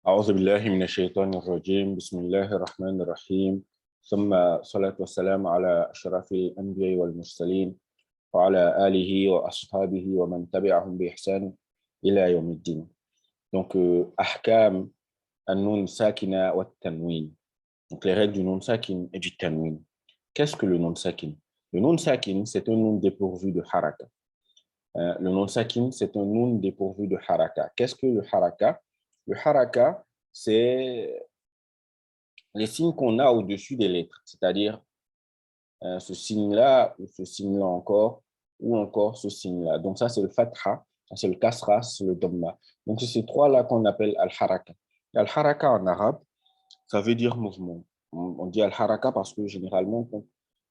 أعوذ بالله من الشيطان الرجيم بسم الله الرحمن الرحيم ثم الصلاة والسلام على أشرف الأنبياء والمرسلين وعلى آله وأصحابه ومن تبعهم بإحسان إلى يوم الدين. أحكام النون ساكنة والتنوين. Donc, les règles du nun sakin et du tanwin. Qu'est-ce que le nun sakin? Le nun sakin, c'est un nun dépourvu de haraka. Le nun sakin, c'est un nun dépourvu de haraka. Qu'est-ce que le haraka? Le haraka, c'est les signes qu'on a au-dessus des lettres, c'est-à-dire ce signe-là, ou ce signe-là encore, ou encore ce signe-là. Donc ça, c'est le fatha, c'est le kasra, c'est le dhamma. Donc c'est ces trois-là qu'on appelle al-haraka. Al-haraka en arabe, ça veut dire mouvement. On dit al-haraka parce que généralement, quand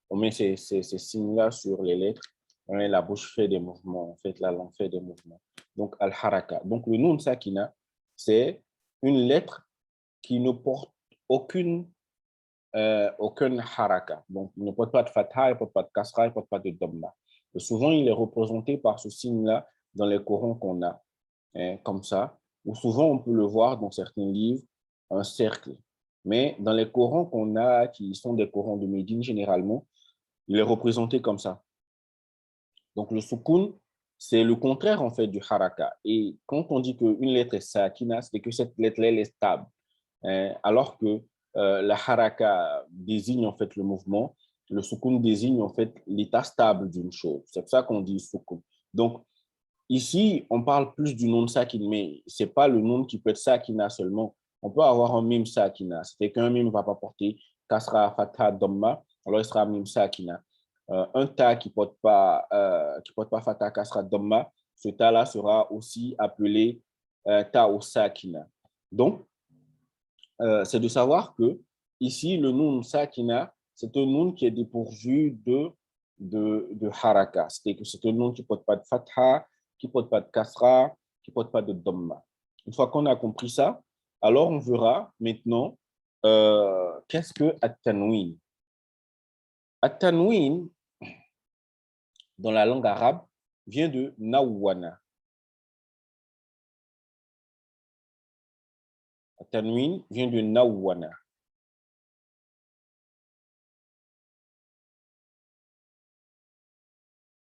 on met ces signes-là sur les lettres, la bouche fait des mouvements, en fait, la langue fait des mouvements. Donc al-haraka. Donc le nun sakina, c'est une lettre qui ne porte aucun haraka. Donc, il ne porte pas de fatha, il ne porte pas de kasra, il ne porte pas de dhamma. Et souvent, il est représenté par ce signe-là dans les Corans qu'on a, comme ça, ou souvent on peut le voir dans certains livres, un cercle. Mais dans les Corans qu'on a, qui sont des Corans de Médine généralement, il est représenté comme ça. Donc, le soukoun, c'est le contraire en fait du haraka. Et quand on dit qu'une lettre est sakina, c'est que cette lettre-là est stable. Alors que la haraka désigne en fait le mouvement, le soukoun désigne en fait l'état stable d'une chose. C'est pour ça qu'on dit soukoun. Donc, ici, on parle plus du nom sakin, mais ce n'est pas le nom qui peut être sakina seulement. On peut avoir un mime sakina. C'est qu'un mime ne va pas porter kasra, fatha, dhamma, alors il sera mime sakina. Un ta qui ne porte pas fatha, kasra, dhamma, ce ta-là sera aussi appelé ta ou sakina. Donc, c'est de savoir que ici, le nun sakina, c'est un nun qui est dépourvu de haraka. C'est un nun qui ne porte pas de fatha, qui ne porte pas de kasra, qui ne porte pas de dhamma. Une fois qu'on a compris ça, alors on verra maintenant qu'est-ce que at-tanwin. At-tanwin, dans la langue arabe, vient de nawwana. At-tanwin vient de nawwana.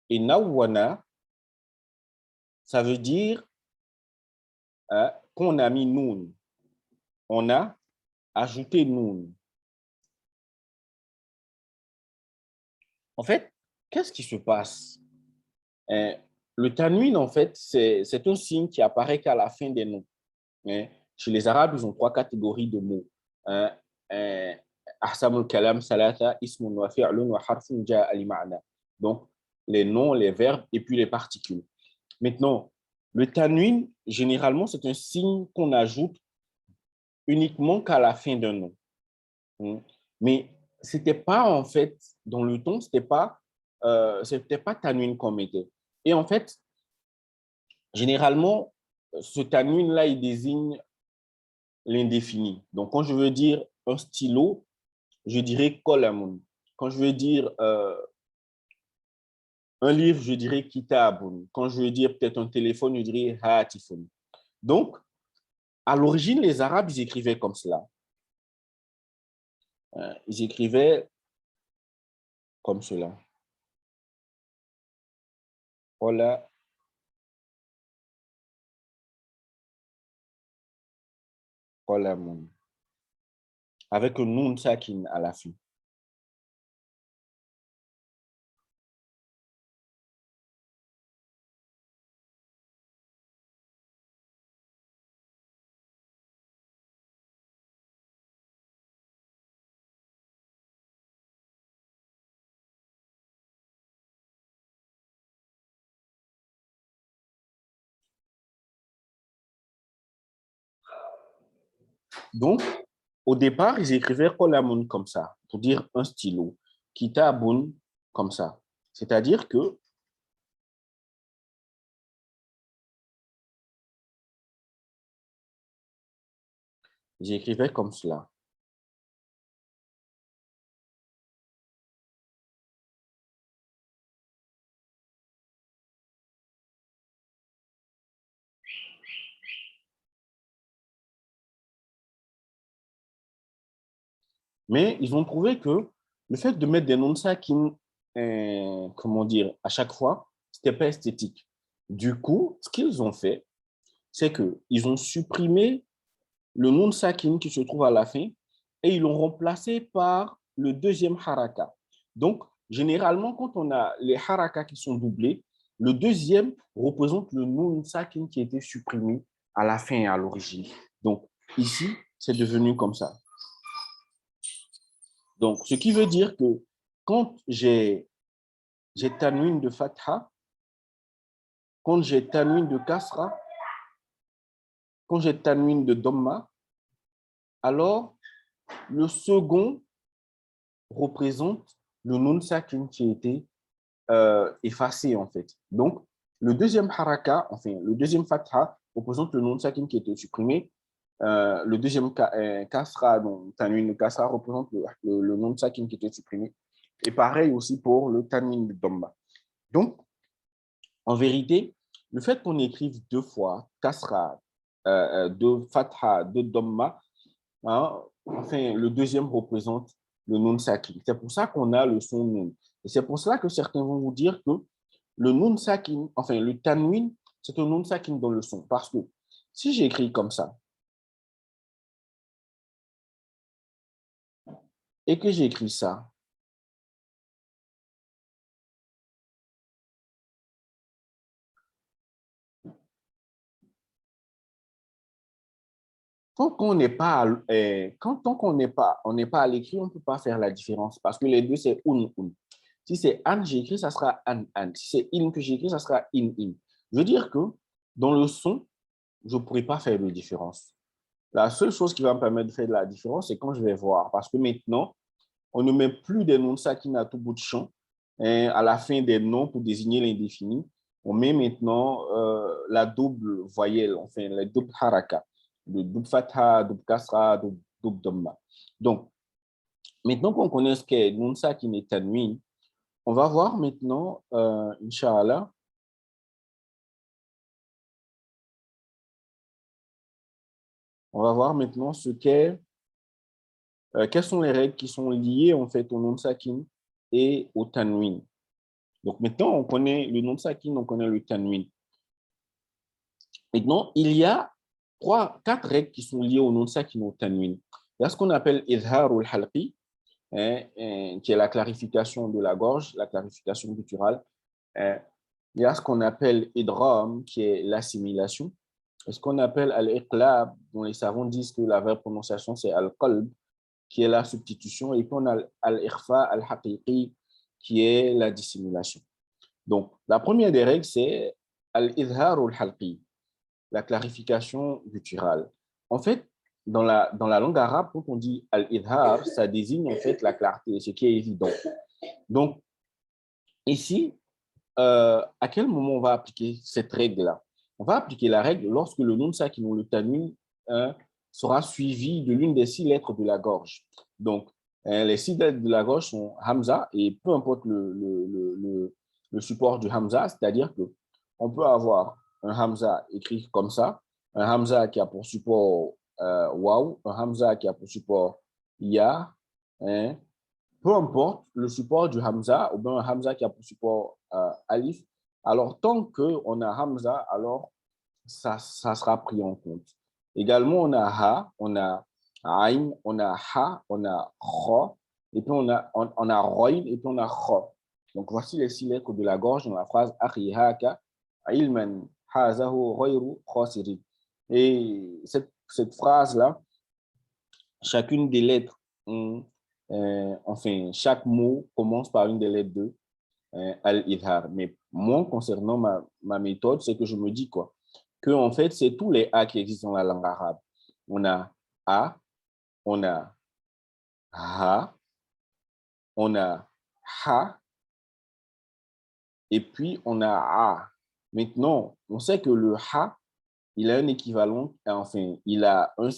Et nawwana, ça veut dire qu'on a mis noun. On a ajouté noun. En fait, qu'est-ce qui se passe? Le tanwin, en fait, c'est un signe qui apparaît qu'à la fin des noms. Chez les Arabes, ils ont trois catégories de mots. Ahsamul kalam salata, ismun wa fi'lun wa harfun ja'a li ma'na. Donc, les noms, les verbes et puis les particules. Maintenant, le tanwin, généralement, c'est un signe qu'on ajoute uniquement qu'à la fin d'un nom. Mais c'était pas, en fait, dans le ton, c'était pas tanwin qu'on mettait. Et en fait, généralement, ce tanwin-là, il désigne l'indéfini. Donc, quand je veux dire un stylo, je dirais kolamun. Quand je veux dire un livre, je dirais kitabun. Quand je veux dire peut-être un téléphone, je dirais hatifun. Donc, à l'origine, les Arabes, ils écrivaient comme cela. Ils écrivaient comme cela. Kola, kolamun. Avec un nun sakin à la fin. Donc, au départ, ils écrivaient kolamun comme ça, pour dire un stylo. Kitabun comme ça. C'est-à-dire que j'écrivais comme cela. Mais ils ont trouvé que le fait de mettre des noms sakines, comment dire, à chaque fois, ce n'était pas esthétique. Du coup, ce qu'ils ont fait, c'est qu'ils ont supprimé le nom sakin qui se trouve à la fin et ils l'ont remplacé par le deuxième haraka. Donc, généralement, quand on a les harakas qui sont doublés, le deuxième représente le nun sakin qui a été supprimé à la fin et à l'origine. Donc, ici, c'est devenu comme ça. Donc, ce qui veut dire que quand j'ai tanwin de fatha, quand j'ai tanwin de kasra, quand j'ai tanwin de dhamma, alors le second représente le nun sakin qui a été effacé en fait. Donc, le deuxième haraka, enfin, le deuxième fatha représente le nun sakin qui a été supprimé. Le deuxième kasra, donc tanwin de kasra représente le nun sakin qui a été supprimé. Et pareil aussi pour le tanwin de dhamma. Donc, en vérité, le fait qu'on écrive deux fois kasra, deux fatha, deux dhamma, hein, enfin, le deuxième représente le nun sakin. C'est pour ça qu'on a le son nun. Et c'est pour cela que certains vont vous dire que le nun sakin, enfin, le tanwin, c'est un nun sakin dans le son. Parce que si j'écris comme ça et que j'écris ça, tant qu'on n'est pas, tant qu'on n'est pas, on n'est pas à l'écrit, on ne peut pas faire la différence parce que les deux, c'est un. Si c'est an, j'écris, ça sera an. Si c'est in que j'écris, ça sera in. Je veux dire que dans le son, je ne pourrais pas faire de différence. La seule chose qui va me permettre de faire de la différence, c'est quand je vais voir. Parce que maintenant, on ne met plus des noms de sakin à tout bout de champ, hein, à la fin des noms pour désigner l'indéfini. On met maintenant la double voyelle, enfin, la double haraka, le double fatha, double kasra, double dhamma. Donc, maintenant qu'on connaît ce qu'est nom sakin et tanwin, on va voir maintenant, Inch'Allah, on va voir maintenant ce qu'est quelles sont les règles qui sont liées en fait au nom de sakin et au tanwin. Donc maintenant, on connaît le nom de sakin, on connaît le tanwin. Maintenant, il y a quatre règles qui sont liées au nom de sakin et au tanwin. Il y a ce qu'on appelle idhar al-halqi, hein, qui est la clarification de la gorge, la clarification gutturale. Hein. Il y a ce qu'on appelle idram, qui est l'assimilation. Et ce qu'on appelle al-iqlab, dont les savants disent que la vraie prononciation, c'est al-qalb, qui est la substitution, et puis on a al-ikhfa al-haqiqi, qui est la dissimulation. Donc, la première des règles, c'est al-idhar al-halqi, la clarification gutturale. En fait, dans la langue arabe, quand on dit al-idhar, ça désigne en fait la clarté, ce qui est évident. Donc, ici, à quel moment on va appliquer cette règle-là? On va appliquer la règle lorsque le nun sakin ou le tanwin sera suivi de l'une des 6 lettres de la gorge. Donc, les 6 lettres de la gorge sont Hamza, et peu importe le support du Hamza, c'est-à-dire qu'on peut avoir un Hamza écrit comme ça, un Hamza qui a pour support Waw, un Hamza qui a pour support Ya, hein, peu importe le support du Hamza ou bien un Hamza qui a pour support Alif, alors tant qu'on a Hamza, alors ça sera pris en compte. Également, on a Ha, on a Ain, on a Ha, on a Kha, et puis on a Roin, et puis on a Kha. Donc, voici les 6 lettres de la gorge dans la phrase Akhihaka, Ilman, Hazahu, Roiru, Khasiri. Et cette phrase-là, chacune des lettres, enfin, chaque mot commence par une des lettres de Al-Idhar. Mais moi, concernant ma méthode, c'est que je me dis quoi? Que en fait, c'est tous les A qui existent dans la langue arabe. On a A, on a Ha, on a Ha, et puis on a A. Maintenant, on sait que le Ha, il a un équivalent, enfin, il a un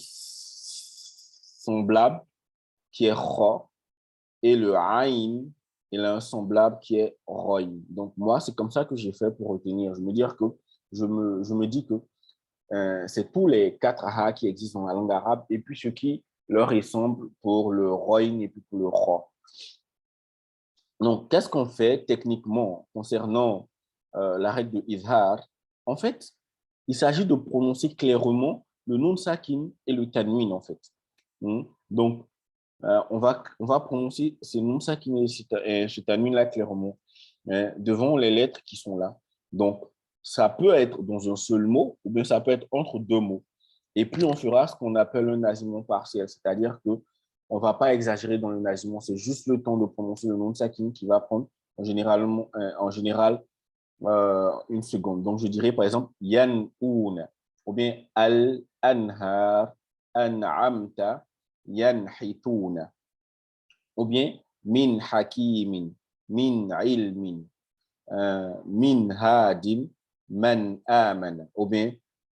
semblable qui est Kha, et le Ain, il a un semblable qui est Roy. Donc, moi, c'est comme ça que j'ai fait pour retenir. Je me dis que c'est tous les 4 aha qui existent dans la langue arabe et puis ce qui leur ressemble pour le roin et puis pour le roi. Donc, qu'est-ce qu'on fait techniquement concernant la règle de Izhar? En fait, il s'agit de prononcer clairement le nun sakin et le tanwin, en fait. Donc, on va prononcer ces nun sakin et ce tanwin-là clairement devant les lettres qui sont là. Donc, ça peut être dans un seul mot ou bien ça peut être entre deux mots. Et puis, on fera ce qu'on appelle un nasillement partiel, c'est-à-dire que on ne va pas exagérer dans le nasillement, c'est juste le temps de prononcer le nom de sakin qui va prendre en général une seconde. Donc, je dirais par exemple yan ouna ou bien al anhar an'amta yanhituna ou bien min hakimin min ilmin min hadin man amana ou bien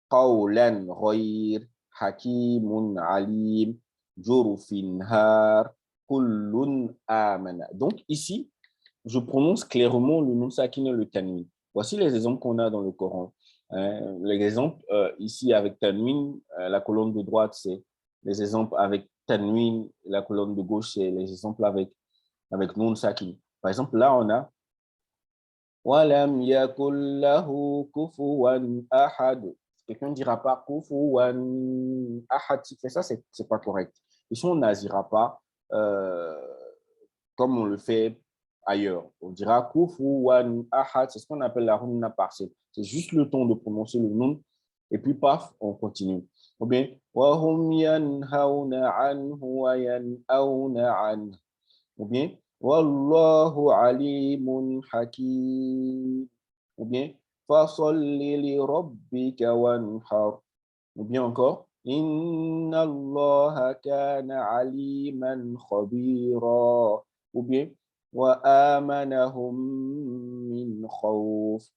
qawlan ghayr hakimun alim jurufin har kullun amana. Donc ici, je prononce clairement le nun sakin et le tanwin. Voici les exemples qu'on a dans le Coran. Les exemples ici avec tanwin, la colonne de droite, c'est les exemples avec tanwin, la colonne de gauche, c'est les exemples avec nun sakin. Par exemple, là, on a Walam yakul lahu kufuwan ahad. Quelqu'un ne dira pas kufuwan ahad. Si fait ça, c'est pas correct. Ici, on n'azira pas comme on le fait ailleurs. On dira kufuwan ahad. C'est ce qu'on appelle la runna partielle. C'est juste le temps de prononcer le nom et puis paf, on continue. Ou bien wahum yanhauna anhu wa yanhauna anhu. Ou bien Wallahu alimun hakim. Ou bien Fasalli li rabbika wanhar. Ou bien encore Inna Allaha kana aliman khabira. Ou bien Wa amanahum min khawf.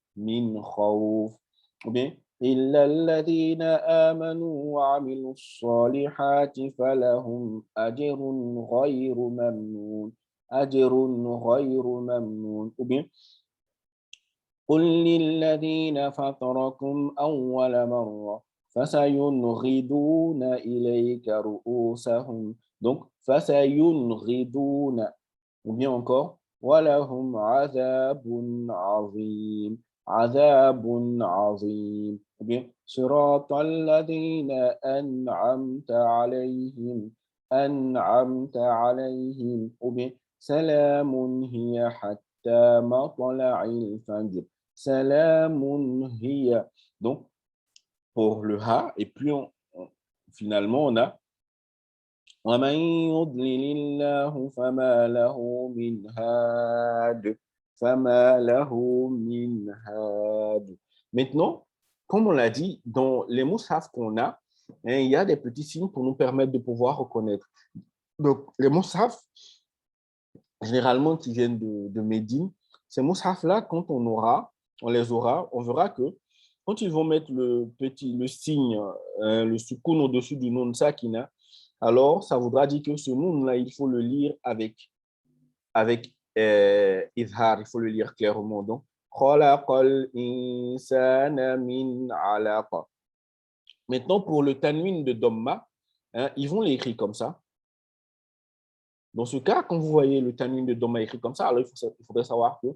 Ou bien إلا الذين آمنوا وعملوا الصالحات فلهم أجر غير ممنون أجر غير ممنون ou bien قل للذين فطركم أول مرة فسينغضون إليك رؤوسهم donc فسينغضون ou bien encore ولهم عذاب عظيم عذاب عظيم ou bien صراط الذين أنعمت عليهم ou bien سلام هي حتى مطلع الفجر سلام هي donc pour le ha et puis finalement on a ومن يضلل الله فما له من هاد فما له من هاد. Maintenant, comme on l'a dit, dans les mushaf qu'on a, il y a des petits signes pour nous permettre de pouvoir reconnaître. Donc, les mushaf, généralement qui viennent de Médine, ces mushaf-là, quand on les aura, on verra que quand ils vont mettre le signe, le sukun au-dessus du nun sakina, alors ça voudra dire que ce nun-là, il faut le lire avec izhar, il faut le lire clairement. Donc, khalaqal insana min alaqa. Maintenant, pour le tanwin de Dhamma, ils vont l'écrire comme ça. Dans ce cas, quand vous voyez le tanwin de Dhamma écrit comme ça, alors il faudrait savoir que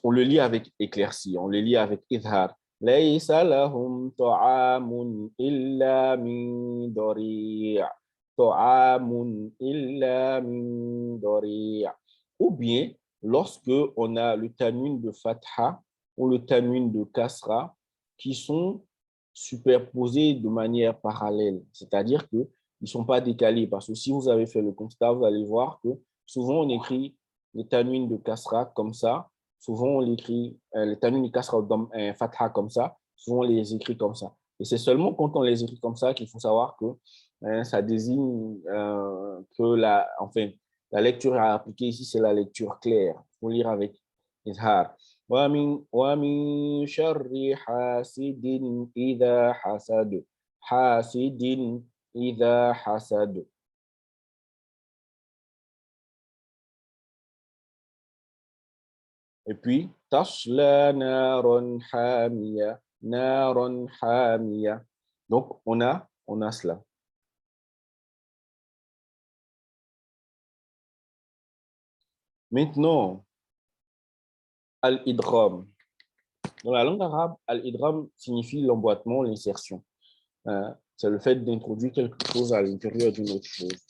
on le lit avec éclaircie, on le lit avec izhar. Laysa lahum ta'amun illa min dari'. Ta'amun illa min dari'. Ou bien, lorsque on a le tanwin de fatha ou le tanwin de kasra qui sont superposés de manière parallèle, c'est-à-dire qu'ils ne sont pas décalés. Parce que si vous avez fait le constat, vous allez voir que souvent on écrit le tanwin de kasra comme ça. Souvent, on l'écrit, les tanwin de kasra fatha comme ça. Souvent, on les écrit comme ça. Et c'est seulement quand on les écrit comme ça qu'il faut savoir que ça désigne que la lecture à appliquer ici, c'est la lecture claire. Il faut lire avec izhar. وَمِن شَرِّ حَاسِدٍ إِذَا حَسَدَ حَاسِدٍ إِذَا حَسَدَ. Et puis, tasla naron hamiya, naron hamiya. Donc, on a cela. Maintenant, al-idgham. Dans la langue arabe, al-idgham signifie l'emboîtement, l'insertion. Hein? C'est le fait d'introduire quelque chose à l'intérieur d'une autre chose.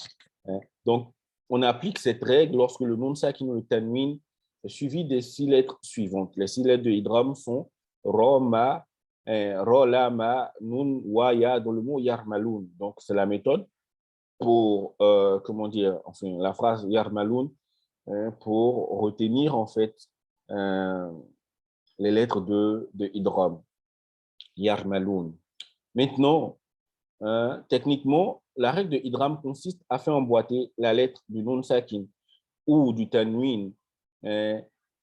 Hein? Donc, on applique cette règle lorsque le nom sakin ou le tanwin est suivi des 6 lettres suivantes. Les 6 lettres de idgham sont ra, ma, ra, la, ma, nun, wa, ya, dans le mot yarmaloun. Donc, c'est la méthode pour, comment dire, enfin, la phrase yarmaloun, pour retenir, en fait, les lettres de idgham, yarmaloun. Maintenant, techniquement, la règle de idgham consiste à faire emboîter la lettre du nun sakin ou du tanwin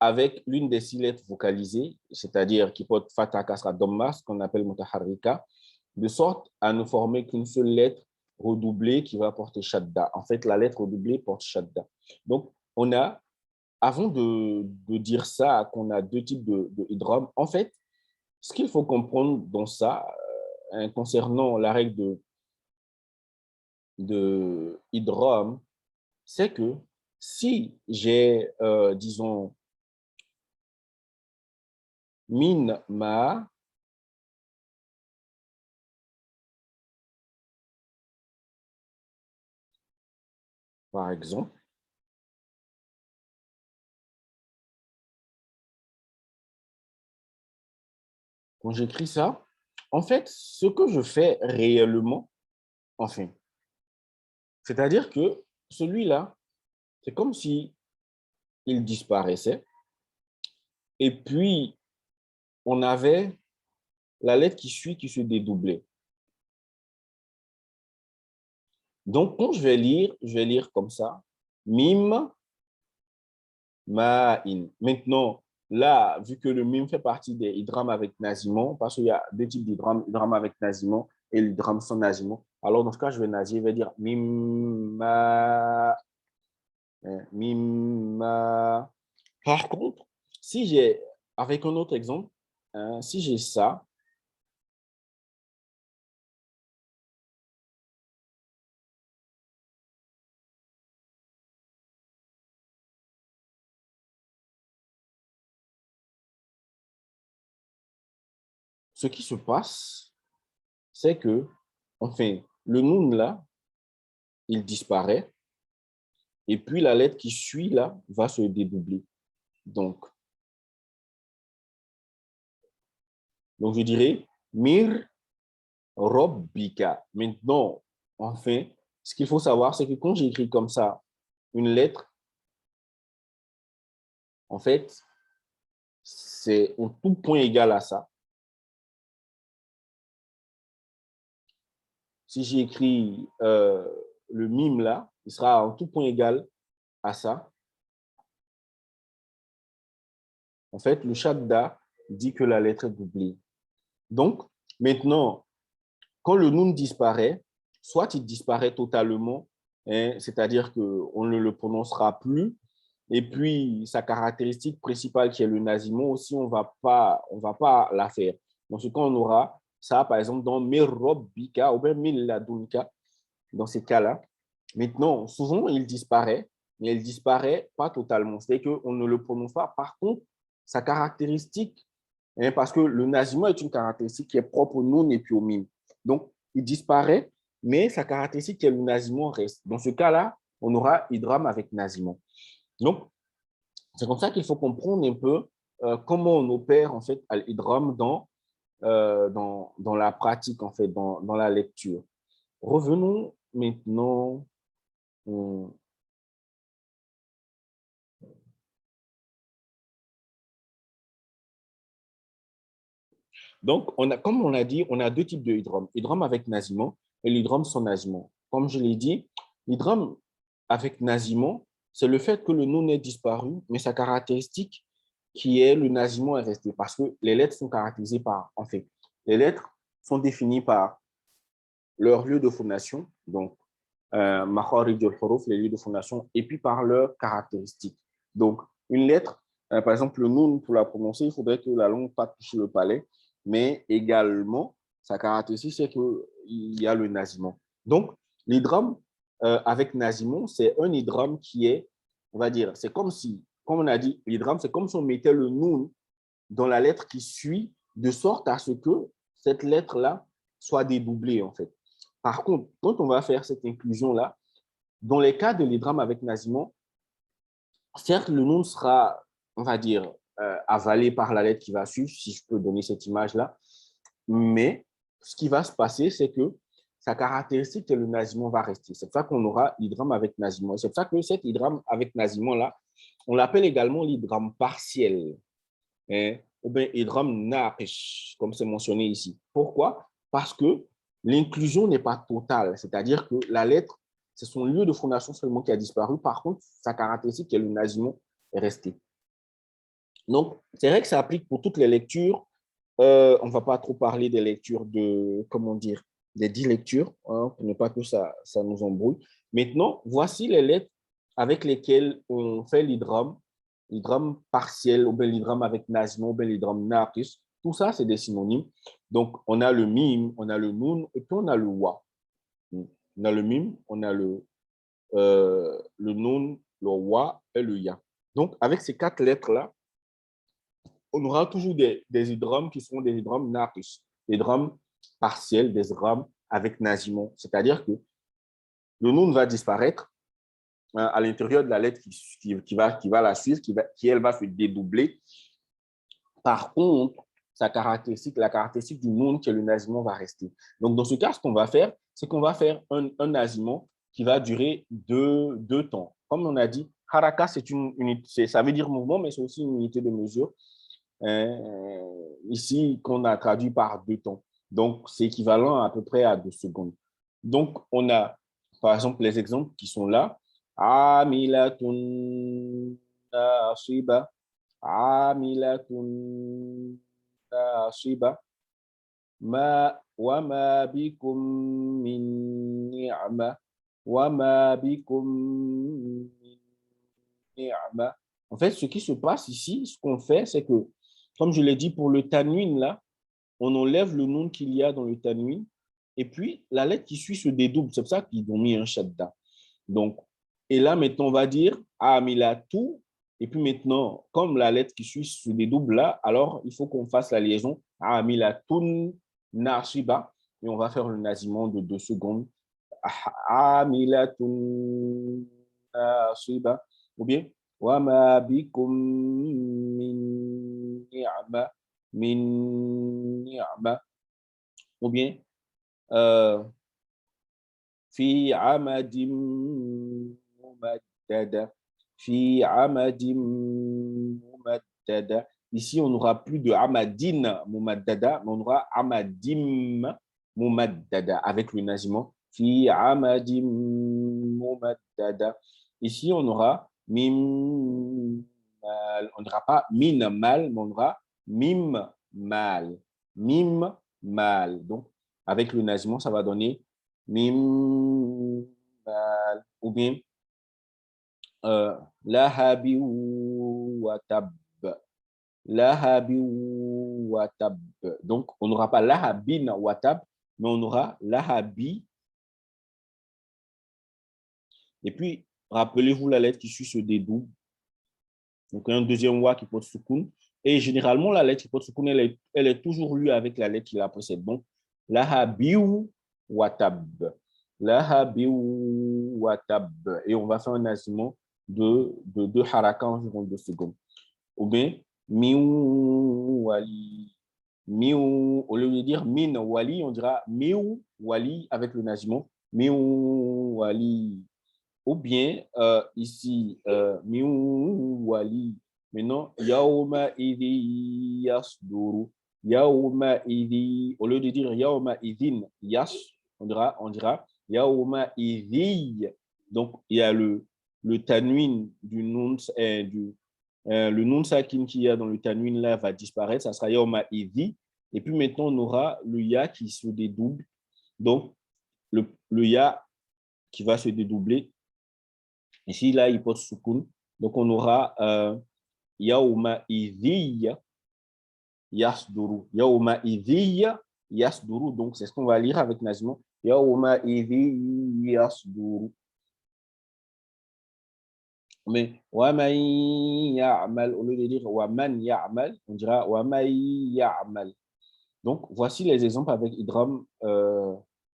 avec l'une des 6 lettres vocalisées, c'est-à-dire qui porte fatha, kasra, dhamma, ce qu'on appelle mutaharrika, de sorte à ne former qu'une seule lettre redoublée qui va porter shadda. En fait, la lettre redoublée porte shadda. Donc, on a, avant de dire ça, qu'on a 2 types de idgham, en fait, ce qu'il faut comprendre dans ça, concernant la règle de idgham, c'est que si j'ai, disons, min, ma, par exemple, quand j'écris ça, en fait, ce que je fais réellement, enfin, c'est-à-dire que celui-là, c'est comme si il disparaissait et puis on avait la lettre qui suit qui se dédoublait. Donc, quand je vais lire comme ça, mim, ma'in. Maintenant, là, vu que le mime fait partie des idghams avec nasiment, parce qu'il y a 2 types d'idghams, idgham avec nasiment et l'idgham sans nasiment. Alors, dans ce cas, je vais dire mimma, mimma. Par contre, si j'ai, avec un autre exemple, si j'ai ça, ce qui se passe, c'est que, enfin, le noun là, il disparaît, et puis la lettre qui suit là va se dédoubler. Donc je dirais mir Robbika. Maintenant, enfin, ce qu'il faut savoir, c'est que quand j'écris comme ça une lettre, en fait, c'est en tout point égal à ça. Si j'écris le mime là, il sera en tout point égal à ça. En fait, le shadda dit que la lettre est doublée. Donc, maintenant, quand le nun disparaît, soit il disparaît totalement, hein, c'est-à-dire qu'on ne le prononcera plus, et puis sa caractéristique principale qui est le nasiment aussi, on va pas la faire. Dans ce cas, on aura ça, par exemple, dans Merobbika ou bien Milladunka, dans ces cas-là. Maintenant, souvent, il disparaît, mais il disparaît pas totalement. C'est-à-dire qu'on ne le prononce pas. Par contre, sa caractéristique, hein, parce que le nasiment est une caractéristique qui est propre au nun et puis au mime. Donc, il disparaît, mais sa caractéristique qui est le nasiment reste. Dans ce cas-là, on aura idgham avec nasiment. Donc, c'est comme ça qu'il faut comprendre un peu comment on opère en fait l'idgham dans la pratique, en fait, dans la lecture. Revenons maintenant. Donc, comme on a dit, on a 2 types de idgham. Idgham avec nasiment et l'idgham sans nasiment. Comme je l'ai dit, l'idgham avec nasiment, c'est le fait que le nom est disparu, mais sa caractéristique qui est le nasiment est resté parce que les lettres sont caractérisées par, en fait, les lettres sont définies par leur lieu de phonation, donc makharij al-huruf, les lieux de phonation, et puis par leurs caractéristiques. Donc, une lettre, par exemple, le noun, pour la prononcer, il faudrait que la langue pas touche le palais, mais également, sa caractéristique, c'est qu'il y a le nasiment. Donc, l'idgham avec nasiment, c'est un idgham qui est, on va dire, c'est comme si comme on a dit, l'idgham, c'est comme si on mettait le noun dans la lettre qui suit, de sorte à ce que cette lettre-là soit dédoublée, en fait. Par contre, quand on va faire cette inclusion-là, dans les cas de l'idgham avec nasiment, certes, le noun sera, on va dire, avalé par la lettre qui va suivre, si je peux donner cette image-là, mais ce qui va se passer, c'est que sa caractéristique et le nasiment va rester. C'est pour ça qu'on aura l'idgham avec nasiment. C'est pour ça que cet idgham avec nasiment-là, on l'appelle également l'idgham partiel, hein, ou bien idgham naqish, comme c'est mentionné ici. Pourquoi? Parce que l'inclusion n'est pas totale, c'est-à-dire que la lettre, c'est son lieu de fondation seulement qui a disparu. Par contre, sa caractéristique et le nasiment est resté. Donc, c'est vrai que ça applique pour toutes les lectures. On ne va pas trop parler des lectures de, comment dire, des 10 lectures, hein, pour ne pas que ça nous embrouille. Maintenant, voici les lettres avec lesquelles on fait l'idgham partiel, ou bien l'idgham avec nasiment, ou bien l'idgham naqis. Tout ça, c'est des synonymes. Donc, on a le mim, on a le noun, et puis on a le wa. On a le mim, on a le noun, le wa et le ya. Donc, avec ces 4 lettres-là, on aura toujours des idghams qui seront des idghams naqis, des idghams partiels, des idghams avec nasiment. C'est-à-dire que le noun va disparaître à l'intérieur de la lettre qui va la suivre, elle va se dédoubler. Par contre, la caractéristique du noun qui est le nasiment va rester. Donc, dans ce cas, ce qu'on va faire, c'est qu'on va faire un nasiment qui va durer deux temps. Comme on a dit, haraka, ça veut dire mouvement, mais c'est aussi une unité de mesure. Ici, qu'on a traduit par 2 temps. Donc, c'est équivalent à peu près à 2 secondes. Donc, on a, par exemple, les exemples qui sont là. Amilatun nasiba. Amilatun nasiba. Wa ma bikum min ni'ma. Wa ma bikum min ni'ma. En fait, ce qui se passe ici, ce qu'on fait, c'est que, comme je l'ai dit, pour le tanwin, là, on enlève le nom qu'il y a dans le tanwin, et puis la lettre qui suit se dédouble. C'est pour ça qu'ils ont mis un shadda. Donc, et là, maintenant, on va dire amilatu, et puis maintenant, comme la lettre qui suit se dédouble là, alors il faut qu'on fasse la liaison amilatun nasiba, et on va faire le nasiment de 2 secondes. Amilatun nasiba, ou bien وما بكم من نعمة ou bien في عمد ممددة في عمد ممددة. Ici, on n'aura plus de amadin mumaddada, mais on aura amadim mumaddada avec le nasiment. Fi amadim mumaddada. Ici, on aura mim mal. On n'aura pas min mal, mais on aura mim mal. Mim mal. Donc, avec le nasiment, ça va donner mim mal. Ou bien lahabi wa tab. Lahabi wa tab. Donc, on n'aura pas lahabin wa tab, mais on aura lahabi. Et puis, rappelez-vous la lettre qui suit ce dédouble. Donc, un deuxième wa qui porte soukoun. Et généralement, la lettre qui porte soukoun, elle est toujours lue avec la lettre qui la précède. Donc, lahabi wa tab. Lahabi wa tab. Et on va faire un nasiment de 2 harakas environ 2 secondes. Ou bien, miou wali. Miou, au lieu de dire min wali, on dira miou wali avec le nasiment. Miou wali. Ou bien, ici, miou wali. Maintenant, yauma idhi yasduru. Yauma idhi, au lieu de dire yauma idhin yas, on dira yauma idhi. Donc, il y a le tanwin du nun, le nun sakin qu'il y a dans le tanwin là va disparaître, ça sera yauma idhi. Et puis maintenant, on aura le ya qui se dédouble. Donc, le ya qui va se dédoubler. Ici, là, il porte soukoun. Donc, on aura yauma idhi yasduru. Yauma idhi yasduru. Donc, c'est ce qu'on va lire avec nasiment. Yauma idhi yasduru. Mais wa man ya'mal, au lieu de dire wa man ya'mal, on dira wa man ya'mal. Donc, voici les exemples avec idgham,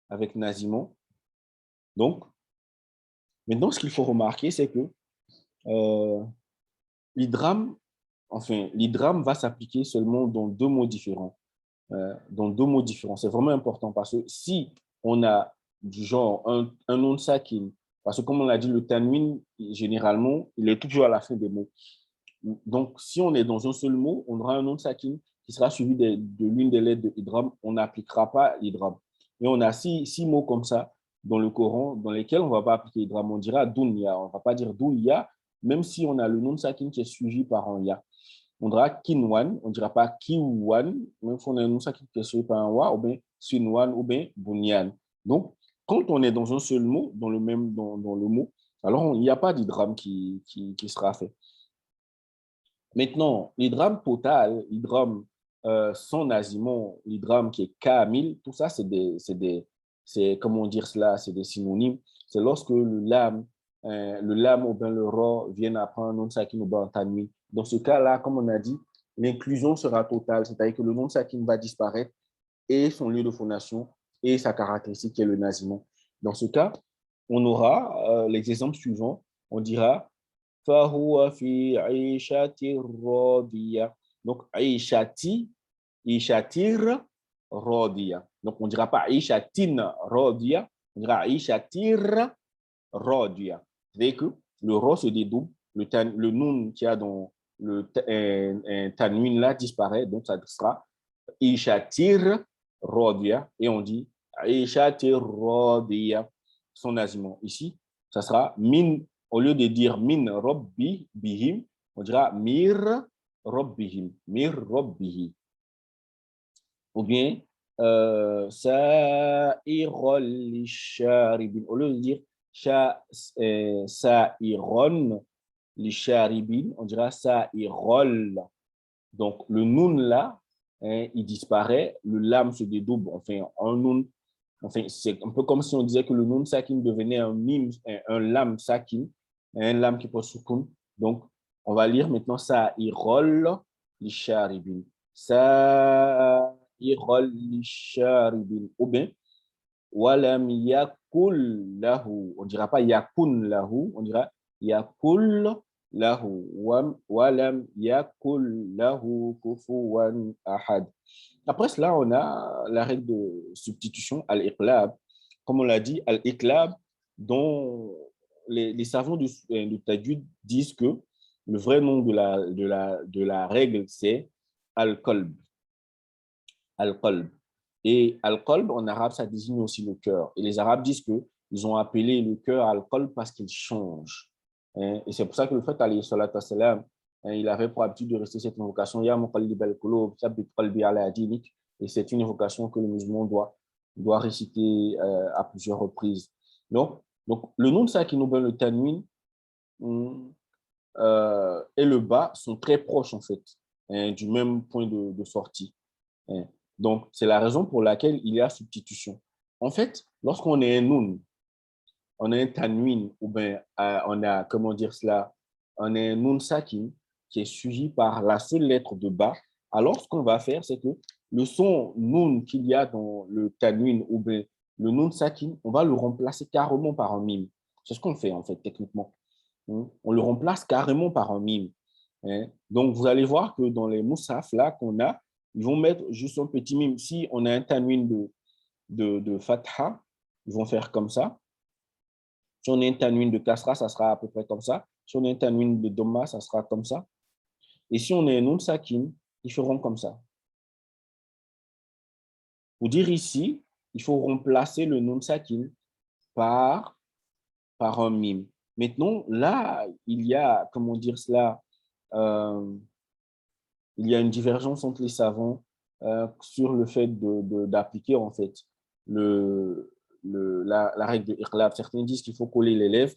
avec Nazimon. Donc, maintenant, ce qu'il faut remarquer, c'est que euh, l'idgham, enfin, l'idgham va s'appliquer seulement dans deux mots différents. Dans deux mots différents. C'est vraiment important parce que si on a du genre un nom de sakin, parce que comme on l'a dit, le tanwin, généralement, il est toujours à la fin des mots. Donc, si on est dans un seul mot, on aura un nom de sakin qui sera suivi de l'une des lettres de idgham. On n'appliquera pas l'idgham. Et on a six mots comme ça dans le Coran dans lesquels on ne va pas appliquer l'idgham. On dira dunya. On ne va pas dire douya, même si on a le nom de sakin qui est suivi par un ya. On dira kinwan, on ne dira pas kiwan, même si on a un nom qui est suivi par un wa, ou bien sinwan, ou bien bunyan. Donc, quand on est dans un seul mot, dans le mot, alors il n'y a pas d'idgham qui sera fait. Maintenant, l'idgham total, l'idgham sans nazimon, l'idgham qui est kamil, tout ça, c'est comment dire cela, c'est des synonymes. C'est lorsque le lam ou bien le ro viennent après un nom de sakin ou bien un tanwin. Dans ce cas-là, comme on a dit, l'inclusion sera totale, c'est-à-dire que le nom de sakin va disparaître et son lieu de phonation et sa caractéristique qui est le nazimon. Dans ce cas, on aura les exemples suivants. On dira فهو في عيشة راضية. Donc, عيشتي, عيشتير راضية. Donc, on ne dira pas عيشتين راضية, on dira عيشتير راضية. C'est-à-dire que le ro se dédouble, le nun qui a dans le tanwin là disparaît, donc ça sera عيشتير راضية et on dit عيشتير راضية, son azimon. Ici, ça sera min. Au lieu de dire min robbi bihim, on dira mir robbihim, mir robbihi. Ou bien sa'irol lisharibin. Au lieu de dire sa'iron lisharibin, on dira sa'irol. Donc le nun là, hein, il disparaît, le lam se dédouble, enfin un nun. Enfin, c'est un peu comme si on disait que le nun sakin devenait un mim, un lam sakin, un lam qui pose soukoun. Donc, on va lire maintenant ça irol lisharibin. Ça irol lisharibin. Ou bien, walam yakul lahu. On ne dira pas yakun lahu, on dira yakul lahu. Walam yakul lahu kufuwan ahad. Après cela, on a la règle de substitution, al-iqlab. Comme on l'a dit, al-iqlab, dont les savants du Tajwid disent que le vrai nom de la règle, c'est al-qalb. Al-qalb. Et al-qalb, en arabe, ça désigne aussi le cœur. Et les Arabes disent qu'ils ont appelé le cœur al-qalb parce qu'il change. Et c'est pour ça que le fait, alayhi salatu wassalam, il avait pour habitude de rester cette invocation, Ya muqallib al-qulub, thabbit qalbi ala dinik. Et c'est une invocation que le musulman doit réciter à plusieurs reprises. Donc, le nom de ça qui nous donne le tanwin et le bas sont très proches, en fait, du même point de sortie. Donc, c'est la raison pour laquelle il y a substitution. En fait, lorsqu'on est un nun, on a un tanwin, ou bien on a, comment dire cela, on a un nun sakin qui est suivi par la seule lettre de bas. Alors, ce qu'on va faire, c'est que le son nun qu'il y a dans le tanwin, ou bien le nun sakin, on va le remplacer carrément par un mime. C'est ce qu'on fait, en fait, techniquement. On le remplace carrément par un mime. Donc, vous allez voir que dans les moussaf, là, qu'on a, ils vont mettre juste un petit mime. Si on a un tanwin de fatha, ils vont faire comme ça. Si on a un tanwin de kasra, ça sera à peu près comme ça. Si on a un tanwin de doma, ça sera comme ça. Et si on a un nun sakin, ils feront comme ça. Pour dire ici, il faut remplacer le nun sakin par un mime. Maintenant, là, il y a, comment dire cela, il y a une divergence entre les savants sur le fait d'appliquer en fait la règle de Iqlab. Certains disent qu'il faut coller les lèvres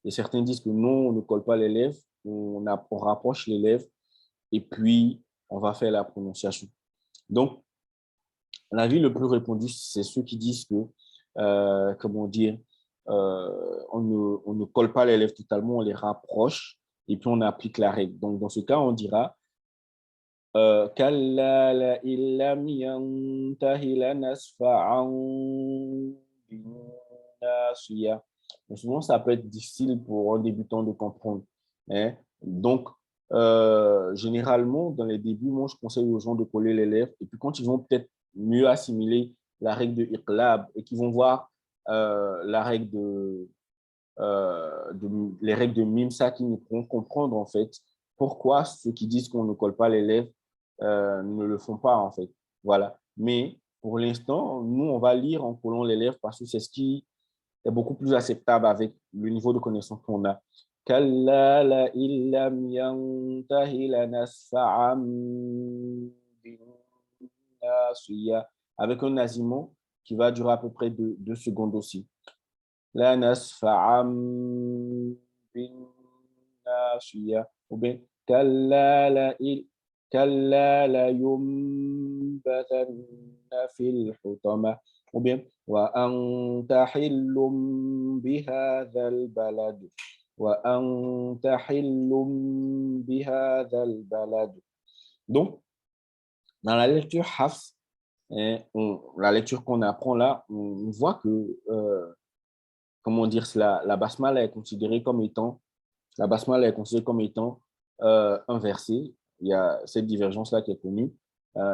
et certains disent que non, on ne colle pas les lèvres, on rapproche les lèvres et puis on va faire la prononciation. Donc, l'avis le plus répandu, c'est ceux qui disent que, comment dire, on ne colle pas les lèvres totalement, on les rapproche et puis on applique la règle. Donc, dans ce cas, on dira كلا لئن لم ينته لنسفعا بالناصية. Mais souvent, ça peut être difficile pour un débutant de comprendre, hein. Donc, généralement, dans les débuts, moi, je conseille aux gens de coller les lèvres. Et puis, quand ils vont peut-être mieux assimiler la règle de Iqlab et qu'ils vont voir la règle les règles de Mimsa, qui nous pourront comprendre, en fait, pourquoi ceux qui disent qu'on ne colle pas les lèvres ne le font pas, en fait. Voilà. Mais pour l'instant, nous, on va lire en collant les lèvres parce que c'est ce qui est beaucoup plus acceptable avec le niveau de connaissance qu'on a. كلا لئن لم ينته لنسفعا بالناصية, avec un nasillement qui va durer à peu près 2 secondes aussi. لنسفعا بالناصية, ou bien كلا لينبذن في الحطمة, ou bien وأنت حل بهذا البلد وأنت حل بهذا البلد. Donc, dans la lecture Hafs, la lecture qu'on apprend là, on voit que, comment dire cela, la basmala est considérée comme étant, un verset. Il y a cette divergence-là qui est connue.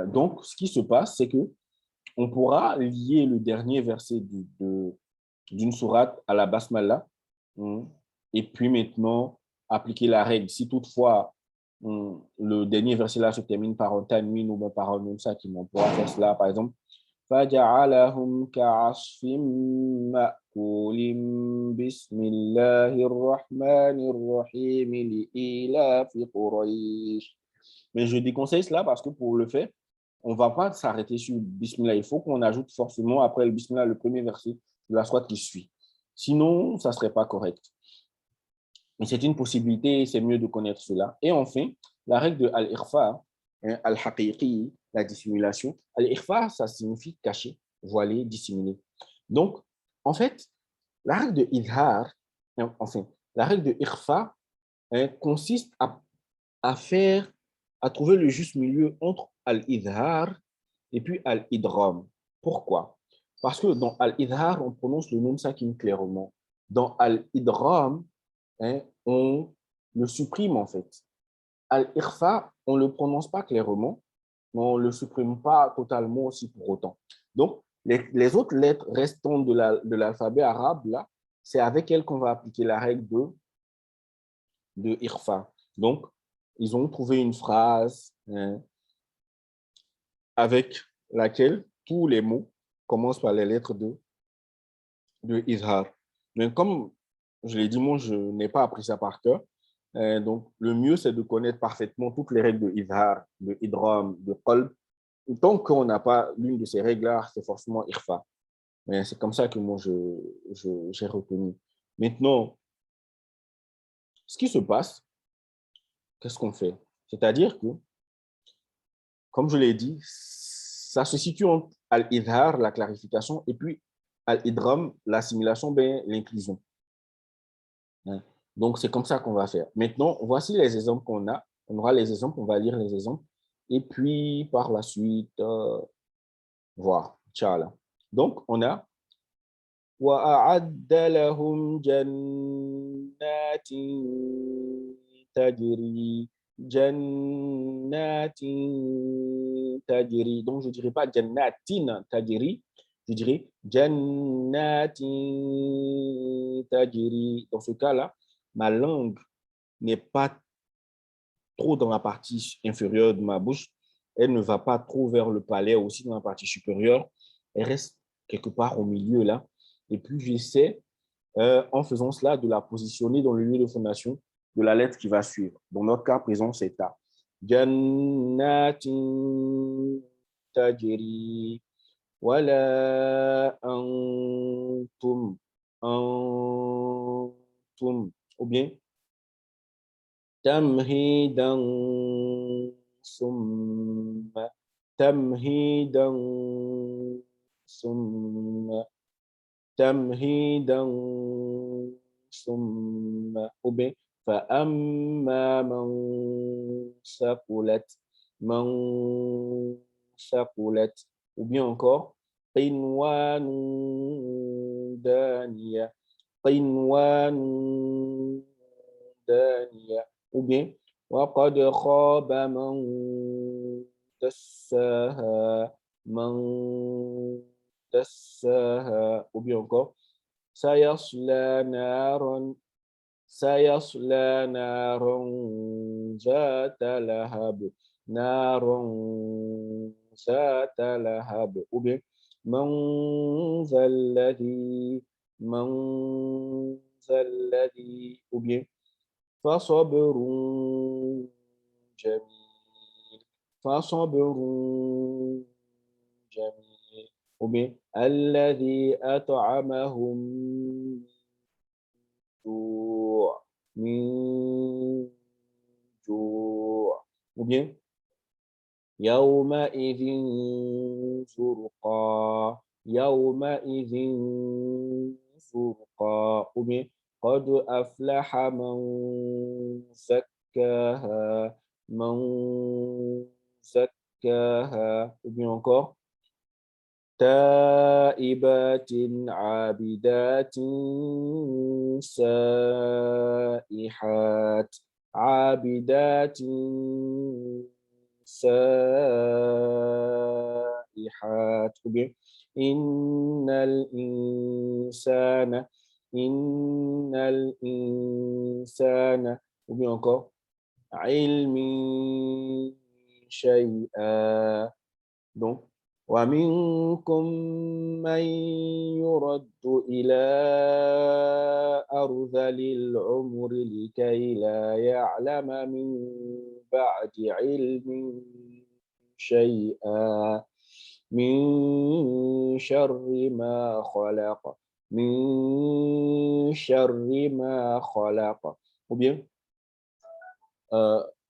Donc, ce qui se passe, c'est que on pourra lier le dernier verset d'une sourate à la basmala, et puis maintenant appliquer la règle. Si toutefois le dernier verset là se termine par un tanwin ou par un nun sakin, on pourra faire cela, par exemple. فجعلهم كعصف مأكول بسم الله الرحمن الرحيم لإيلاف قريش. Mais je déconseille cela parce que pour le faire, on ne va pas s'arrêter sur Bismillah. Il faut qu'on ajoute forcément après le Bismillah le premier verset de la sourate qui suit. Sinon, ça ne serait pas correct. Mais c'est une possibilité, c'est mieux de connaître cela. Et enfin, la règle de Al-Ikhfa, Al-Haqiqi, la dissimulation. Al-Ikhfa, ça signifie cacher, voiler, dissimuler. Donc, en fait, la règle de Idhar, enfin, la règle de Ikhfa consiste à trouver le juste milieu entre Al-Idhar et puis Al-Idram. Pourquoi? Parce que dans Al-Idhar, on prononce le nom sakin clairement. Dans Al-Idram, on le supprime en fait. Al-Ikhfa, on ne le prononce pas clairement, mais on ne le supprime pas totalement aussi pour autant. Donc, les autres lettres restantes de l'alphabet arabe, là, c'est avec elles qu'on va appliquer la règle de Ikhfa. Donc, ils ont trouvé une phrase avec laquelle tous les mots commencent par les lettres de Izhar. Mais comme je l'ai dit, moi, je n'ai pas appris ça par cœur. Donc, le mieux, c'est de connaître parfaitement toutes les règles de Izhar, de Idram, de Qalb. Tant qu'on n'a pas l'une de ces règles-là, c'est forcément Ikhfa. C'est comme ça que moi, j'ai retenu. Maintenant, ce qui se passe, qu'est-ce qu'on fait? C'est-à-dire que, comme je l'ai dit, ça se situe entre Al-Idhar, la clarification, et puis Al-Idram, l'assimilation, l'inclusion. Donc, c'est comme ça qu'on va faire. Maintenant, voici les exemples qu'on a. On aura les exemples, on va lire les exemples. Et puis, par la suite, voir. Inch'Allah. Donc, on a وَأَعَدَّ لَهُمْ جَنَّاتٍ تَجْرِي جَنَّاتٍ تَجْرِي. Donc, je ne dirais pas جَنَّاتٍ تَجْرِي, je dirais جَنَّاتٍ تَجْرِي. Dans ce cas-là, ma langue n'est pas trop dans la partie inférieure de ma bouche. Elle ne va pas trop vers le palais, aussi dans la partie supérieure. Elle reste quelque part au milieu là. Et puis, j'essaie, en faisant cela, de la positionner dans le lieu de fondation de la lettre qui va suivre. Dans notre cas présent, c'est ta. Jannatin tajri wala antum antum. Ou bien, tamhidan summa tamhidan summa. تمهيدا ثم ou bien فأما من ثقلت من ثقلت ou bien encore قنوان دانية قنوان دانية ou bien وقد خاب من دساها من دساها ou bien encore سيصلى نارا ذات لهب نار ذات لهب ou bien من من ذا الذي ou bien فصبر جميل فصبر جميل ou bien الذي أطعمهم جوع من جوع ou bien يومئذ زرقا يومئذ زرقا ou bien قد أفلح من زكاها من زكاها ou bien encore تائبات عابدات سائحات عابدات سائحات إن الإنسان ou bien encore علم شيئا donc ومنكم من يرد إلى أرذل العمر لكي لا يعلم من بعد علم شيئا من شر ما خلق من شر ما خلق ou bien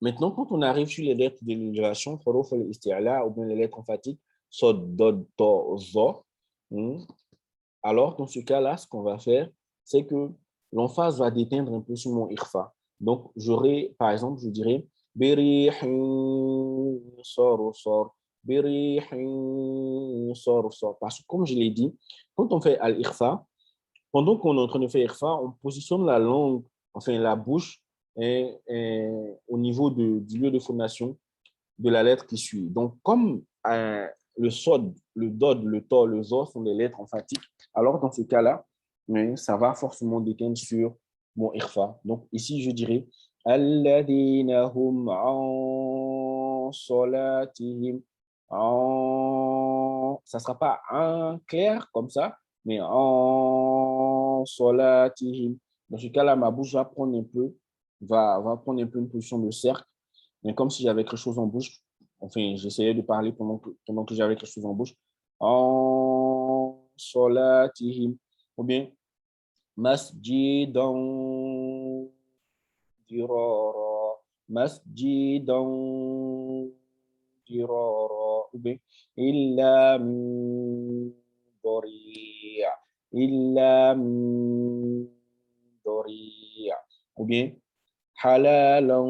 maintenant quand on arrive sur les lettres de l'élévation حروف الاستعلاء ou bien les lettres emphatiques صد ضاد طاء ظا alors dans ce cas-là ce qu'on va faire c'est que l'emphase va déteindre un peu sur mon irfa donc j'aurai par exemple je dirais بريح صرصر بريح صرصر parce que comme je l'ai dit quand on fait al-irfa pendant qu'on est en train de faire irfa on positionne la langue enfin la bouche au niveau du lieu de phonation de la lettre qui suit. Donc, comme le sod, le dod, le to, le zo sont des lettres emphatiques, alors dans ce cas-là, ça va forcément déteindre sur mon irfa. Donc, ici, je dirais alladhina hum an salatihim. Ça ne sera pas un clair comme ça, mais en salatihim. Dans ce cas-là, ma bouche va prendre un peu prendre un peu une position de cercle, mais comme si j'avais quelque chose en bouche. Enfin, j'essayais de parler pendant que j'avais quelque chose en bouche. En solatihim. Ou bien, masjidan dirara. Masjidan dirara. Ou bien, illa min dori'. Illa min dori'. Ou bien, حلالا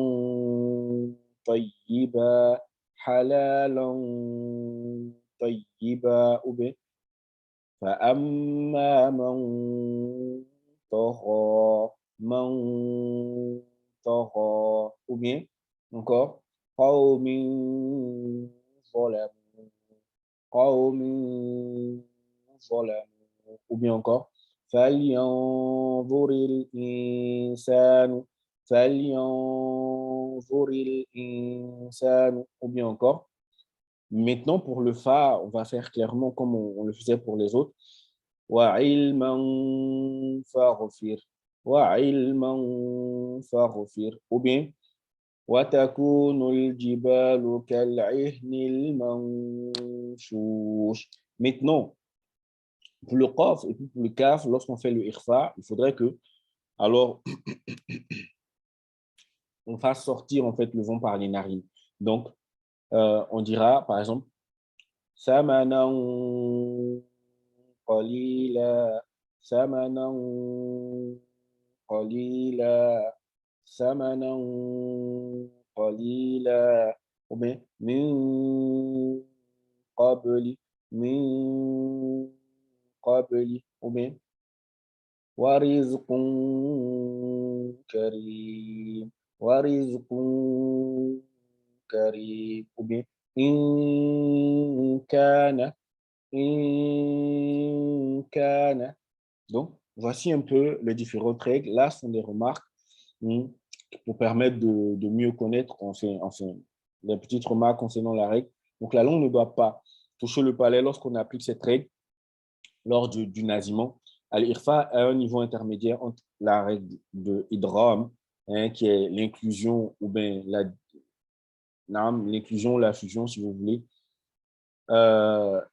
طيبا حلالا طيبا فأما من طغى من طغى ou bien encore قوم ظلموا قوم ظلموا ou bien encore فلينظر الإنسان فلينظر الإنسان ou bien encore. Maintenant, pour le fa, on va faire clairement comme on le faisait pour les autres. وعلما فاغفر وعلما فاغفر ou bien وتكون الجبال كالعهن المنفوش. Maintenant, pour le qaf et puis pour le kaf, lorsqu'on fait le irfa, il faudrait que, alors, on fasse sortir en fait le vent par les narines. Donc, on dira par exemple, Samanan qalila, ثمنا قليلا ثمنا قليلا ou bien قبل من قبل ou bien ورزق كريم ورزق كريم ou bien إن كان. Donc, voici un peu les différentes règles. Là, ce sont des remarques pour permettre de mieux connaître, enfin, les petites remarques concernant la règle. Donc, la langue ne doit pas toucher le palais lorsqu'on applique cette règle lors du nasillement. Al-Irfa a un niveau intermédiaire entre la règle de Idram, qui est l'inclusion ou bien l'inclusion, la fusion, si vous voulez,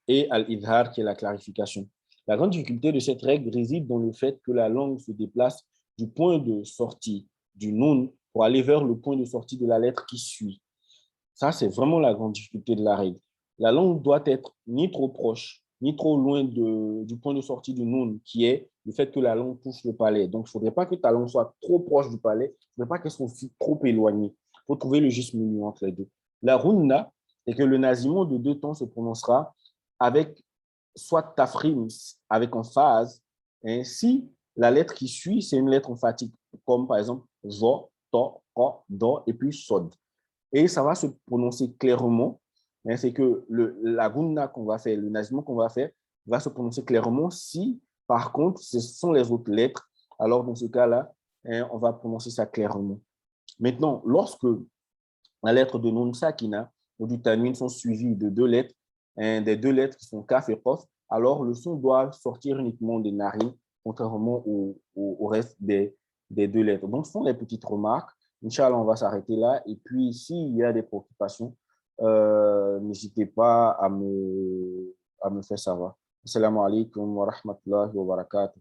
et Al-Idhar, qui est la clarification. La grande difficulté de cette règle réside dans le fait que la langue se déplace du point de sortie du noun pour aller vers le point de sortie de la lettre qui suit. Ça, c'est vraiment la grande difficulté de la règle. La langue doit être ni trop proche, ni trop loin du point de sortie du noun, qui est le fait que la langue touche le palais. Donc, il ne faudrait pas que ta langue soit trop proche du palais, il ne faudrait pas qu'elle soit aussi trop éloignée. Il faut trouver le juste milieu entre les deux. La runna, c'est que le nasillement de deux temps se prononcera avec soit tafrim, avec emphase, si la lettre qui suit, c'est une lettre emphatique, comme par exemple zo, to, ko, do, et puis sod. Et ça va se prononcer clairement. C'est que la gunna qu'on va faire, le nasillement qu'on va faire, va se prononcer clairement si, par contre, ce sont les autres lettres. Alors, dans ce cas-là, on va prononcer ça clairement. Maintenant, lorsque la lettre de Nun Sakina ou du Tanwin sont suivies de deux lettres, des deux lettres qui sont Kaf et Qaf, alors le son doit sortir uniquement des narines, contrairement au reste des deux lettres. Donc, ce sont les petites remarques. Inch'Allah, on va s'arrêter là. Et puis, s'il y a des préoccupations, n'hésitez pas à me faire savoir. Assalamu alaikum wa rahmatullahi wa barakatuh.